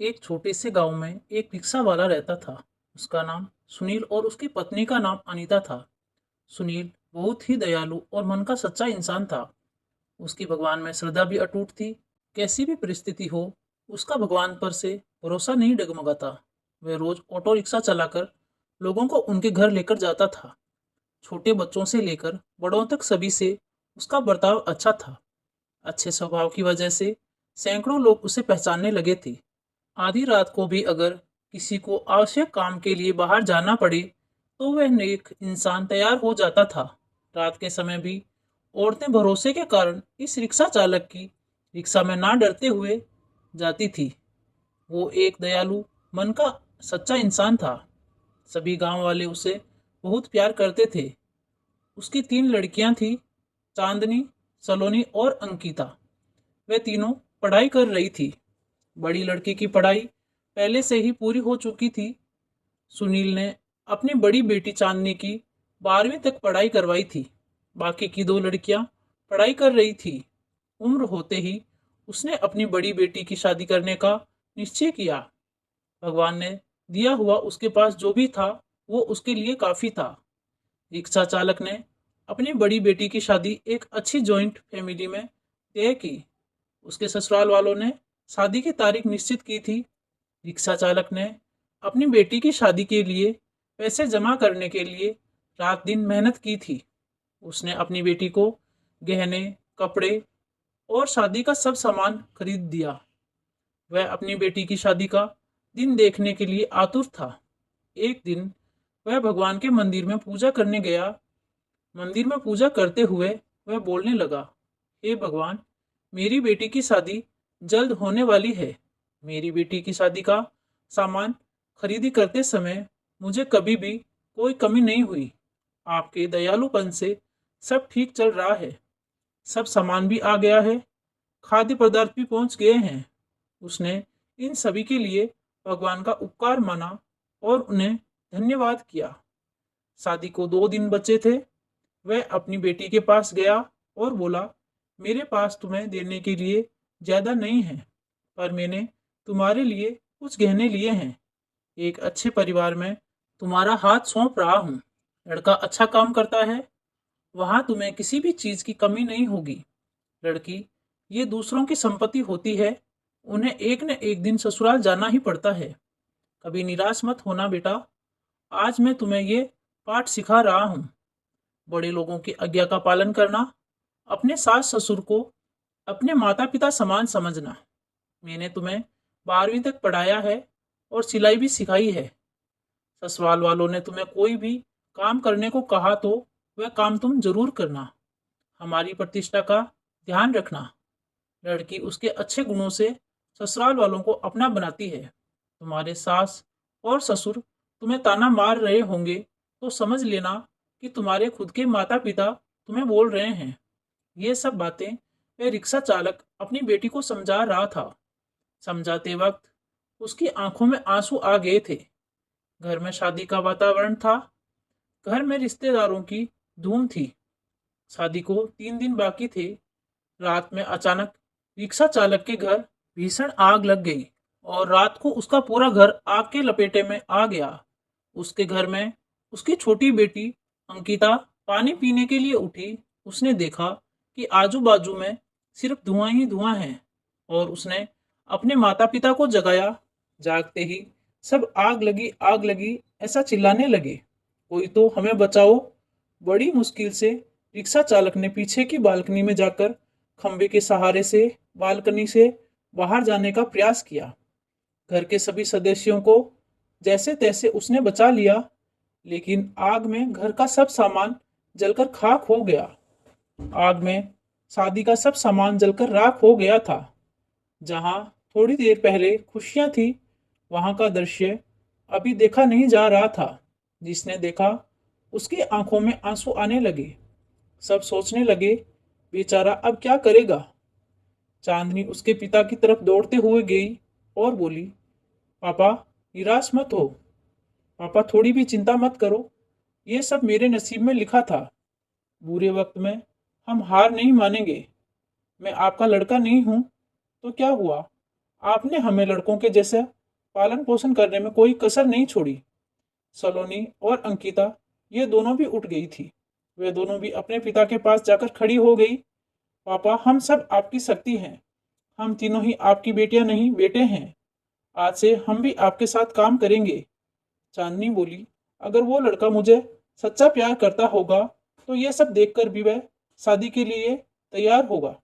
एक छोटे से गांव में एक रिक्शा वाला रहता था। उसका नाम सुनील और उसकी पत्नी का नाम अनीता था। सुनील बहुत ही दयालु और मन का सच्चा इंसान था। उसकी भगवान में श्रद्धा भी अटूट थी। कैसी भी परिस्थिति हो, उसका भगवान पर से भरोसा नहीं डगमगाता। वह रोज ऑटो रिक्शा चलाकर लोगों को उनके घर लेकर जाता था। छोटे बच्चों से लेकर बड़ों तक सभी से उसका बर्ताव अच्छा था। अच्छे स्वभाव की वजह से सैकड़ों लोग उसे पहचानने लगे थे। आधी रात को भी अगर किसी को आवश्यक काम के लिए बाहर जाना पड़े तो वह नेक इंसान तैयार हो जाता था। रात के समय भी औरतें भरोसे के कारण इस रिक्शा चालक की रिक्शा में ना डरते हुए जाती थी। वो एक दयालु मन का सच्चा इंसान था। सभी गांव वाले उसे बहुत प्यार करते थे। उसकी तीन लड़कियां थी, चांदनी, सलोनी और अंकिता। वे तीनों पढ़ाई कर रही थी। बड़ी लड़की की पढ़ाई पहले से ही पूरी हो चुकी थी। सुनील ने अपनी बड़ी बेटी चांदनी की 12वीं तक पढ़ाई करवाई थी। बाकी की दो लड़कियां पढ़ाई कर रही थी। उम्र होते ही उसने अपनी बड़ी बेटी की शादी करने का निश्चय किया। भगवान ने दिया हुआ उसके पास जो भी था वो उसके लिए काफी था। रिक्शा चालक ने अपनी बड़ी बेटी की शादी एक अच्छी जॉइंट फैमिली में तय की। उसके ससुराल वालों ने शादी की तारीख निश्चित की थी। रिक्शा चालक ने अपनी बेटी की शादी के लिए पैसे जमा करने के लिए रात दिन मेहनत की थी। उसने अपनी बेटी को गहने, कपड़े और शादी का सब सामान खरीद दिया। वह अपनी बेटी की शादी का दिन देखने के लिए आतुर था। एक दिन वह भगवान के मंदिर में पूजा करने गया। मंदिर में पूजा करते हुए वह बोलने लगा, हे भगवान, मेरी बेटी की शादी जल्द होने वाली है। मेरी बेटी की शादी का सामान खरीदी करते समय मुझे कभी भी कोई कमी नहीं हुई। आपके दयालुपन से सब ठीक चल रहा है। सब सामान भी आ गया है, खाद्य पदार्थ भी पहुंच गए हैं। उसने इन सभी के लिए भगवान का उपकार माना और उन्हें धन्यवाद किया। शादी को 2 दिन बचे थे। वह अपनी बेटी के पास गया और बोला, मेरे पास तुम्हें देने के लिए ज्यादा नहीं है, पर मैंने तुम्हारे लिए कुछ गहने लिए हैं। एक अच्छे परिवार में तुम्हारा हाथ सौंप रहा हूँ। लड़का अच्छा काम करता है, वहां तुम्हें किसी भी चीज की कमी नहीं होगी। लड़की, ये दूसरों की संपत्ति होती है, उन्हें एक न एक दिन ससुराल जाना ही पड़ता है। कभी निराश मत होना बेटा। आज मैं तुम्हें ये पाठ सिखा रहा हूँ। बड़े लोगों की आज्ञा का पालन करना, अपने सास ससुर को अपने माता पिता समान समझना। मैंने तुम्हें 12वीं तक पढ़ाया है और सिलाई भी सिखाई है। ससुराल वालों ने तुम्हें कोई भी काम करने को कहा तो वह काम तुम जरूर करना। हमारी प्रतिष्ठा का ध्यान रखना। लड़की उसके अच्छे गुणों से ससुराल वालों को अपना बनाती है। तुम्हारे सास और ससुर तुम्हें ताना मार रहे होंगे तो समझ लेना कि तुम्हारे खुद के माता पिता तुम्हें बोल रहे हैं। ये सब बातें वह रिक्शा चालक अपनी बेटी को समझा रहा था। समझाते वक्त उसकी आंखों में आंसू आ गए थे। घर में शादी का वातावरण था। घर में रिश्तेदारों की धूम थी। शादी को 3 दिन बाकी थे। रात में अचानक रिक्शा चालक के घर भीषण आग लग गई और रात को उसका पूरा घर आग के लपेटे में आ गया। उसके घर में उसकी छोटी बेटी अंकिता पानी पीने के लिए उठी। उसने देखा कि आजू बाजू में सिर्फ धुआं ही धुआं है और उसने अपने माता पिता को जगाया। जागते ही सब आग लगी ऐसा चिल्लाने लगे, कोई तो हमें बचाओ। बड़ी मुश्किल से रिक्शा चालक ने पीछे की बालकनी में जाकर खंबे के सहारे से बालकनी से बाहर जाने का प्रयास किया। घर के सभी सदस्यों को जैसे तैसे उसने बचा लिया, लेकिन आग में घर का सब सामान जलकर खाक हो गया। आग में शादी का सब सामान जलकर राख हो गया था। जहां थोड़ी देर पहले खुशियां थी, वहां का दृश्य अभी देखा नहीं जा रहा था। जिसने देखा उसकी आंखों में आंसू आने लगे। सब सोचने लगे, बेचारा अब क्या करेगा। चांदनी उसके पिता की तरफ दौड़ते हुए गई और बोली, पापा, निराश मत हो। पापा, थोड़ी भी चिंता मत करो। ये सब मेरे नसीब में लिखा था। बुरे वक्त में हम हार नहीं मानेंगे। मैं आपका लड़का नहीं हूं तो क्या हुआ? आपने हमें लड़कों के जैसे पालन पोषण करने में कोई कसर नहीं छोड़ी। सलोनी और अंकिता ये दोनों भी उठ गई थी। वे दोनों भी अपने पिता के पास जाकर खड़ी हो गई। पापा, हम सब आपकी शक्ति हैं। हम तीनों ही आपकी बेटियां नहीं बेटे हैं। आज से हम भी आपके साथ काम करेंगे। चांदनी बोली, अगर वो लड़का मुझे सच्चा प्यार करता होगा तो ये सब देखकर भी वह शादी के लिए तैयार होगा।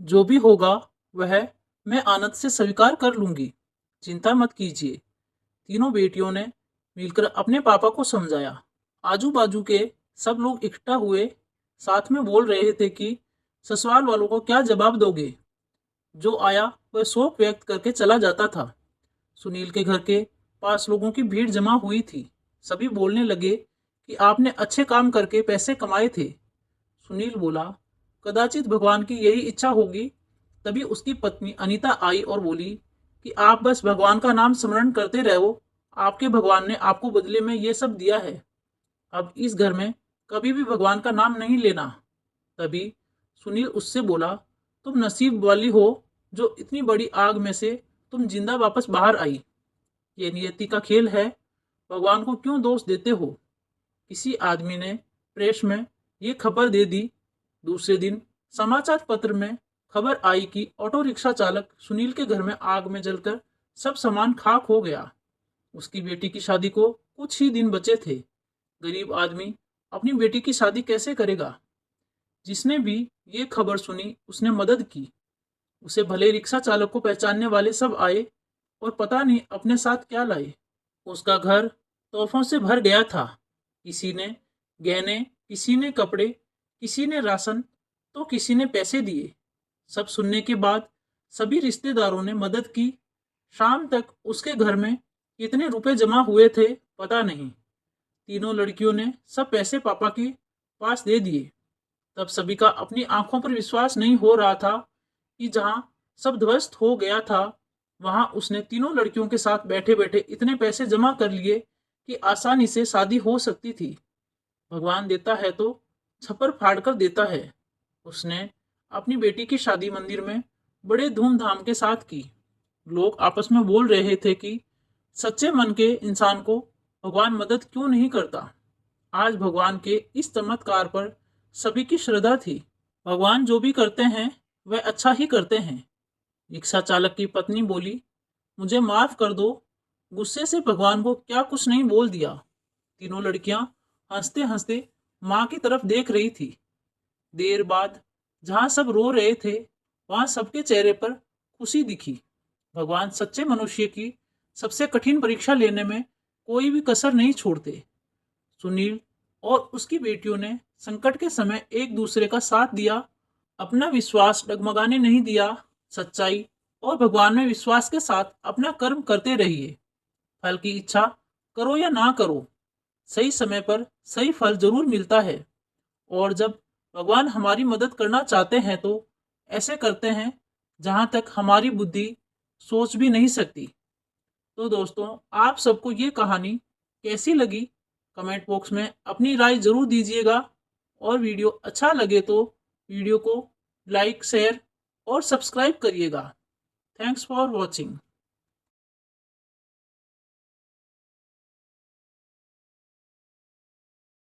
जो भी होगा वह मैं आनंद से स्वीकार कर लूंगी। चिंता मत कीजिए। तीनों बेटियों ने मिलकर अपने पापा को समझाया। आजू बाजू के सब लोग इकट्ठा हुए, साथ में बोल रहे थे कि ससुराल वालों को क्या जवाब दोगे। जो आया वह शोक व्यक्त करके चला जाता था। सुनील के घर के पास लोगों की भीड़ जमा हुई थी। सभी बोलने लगे कि आपने अच्छे काम करके पैसे कमाए थे। सुनील बोला, कदाचित भगवान की यही इच्छा होगी। तभी उसकी पत्नी अनीता आई और बोली कि आप बस भगवान का नाम स्मरण करते रहो। आपके भगवान ने आपको बदले में ये सब दिया है। अब इस घर में कभी भी भगवान का नाम नहीं लेना। तभी सुनील उससे बोला, तुम नसीब वाली हो जो इतनी बड़ी आग में से तुम जिंदा वापस बाहर आई। ये नियति का खेल है। भगवान को क्यों दोष देते हो। किसी आदमी ने प्रेस में ये खबर दे दी। दूसरे दिन समाचार पत्र में खबर आई कि ऑटो रिक्शा चालक सुनील के घर में आग में जलकर सब सामान खाक हो गया। उसकी बेटी की शादी को कुछ ही दिन बचे थे। गरीब आदमी अपनी बेटी की शादी कैसे करेगा। जिसने भी ये खबर सुनी उसने मदद की। उसे भले रिक्शा चालक को पहचानने वाले सब आए और पता नहीं अपने साथ क्या लाए। उसका घर तोहफों से भर गया था। किसी ने गहने, किसी ने कपड़े, किसी ने राशन तो किसी ने पैसे दिए। सब सुनने के बाद सभी रिश्तेदारों ने मदद की। शाम तक उसके घर में कितने रुपए जमा हुए थे पता नहीं। तीनों लड़कियों ने सब पैसे पापा के पास दे दिए। तब सभी का अपनी आंखों पर विश्वास नहीं हो रहा था कि जहां सब ध्वस्त हो गया था वहां उसने तीनों लड़कियों के साथ बैठे बैठे इतने पैसे जमा कर लिए कि आसानी से शादी हो सकती थी। भगवान देता है तो छप्पर फाड़ कर देता है। उसने अपनी बेटी की शादी मंदिर में बड़े धूमधाम के साथ की। लोग आपस में बोल रहे थे कि सच्चे मन के इंसान को भगवान मदद क्यों नहीं करता। आज भगवान के इस चमत्कार पर सभी की श्रद्धा थी। भगवान जो भी करते हैं वह अच्छा ही करते हैं। रिक्शा चालक की पत्नी बोली, मुझे माफ कर दो। गुस्से से भगवान को क्या कुछ नहीं बोल दिया। तीनों लड़कियां हंसते हंसते माँ की तरफ देख रही थी। देर बाद जहां सब रो रहे थे वहां सबके चेहरे पर खुशी दिखी। भगवान सच्चे मनुष्य की सबसे कठिन परीक्षा लेने में कोई भी कसर नहीं छोड़ते। सुनील और उसकी बेटियों ने संकट के समय एक दूसरे का साथ दिया। अपना विश्वास डगमगाने नहीं दिया। सच्चाई और भगवान में विश्वास के साथ अपना कर्म करते रहिए। फल की इच्छा करो या ना करो, सही समय पर सही फल जरूर मिलता है। और जब भगवान हमारी मदद करना चाहते हैं तो ऐसे करते हैं जहां तक हमारी बुद्धि सोच भी नहीं सकती। तो दोस्तों, आप सबको ये कहानी कैसी लगी कमेंट बॉक्स में अपनी राय जरूर दीजिएगा। और वीडियो अच्छा लगे तो वीडियो को लाइक, शेयर और सब्सक्राइब करिएगा। Thanks for watching.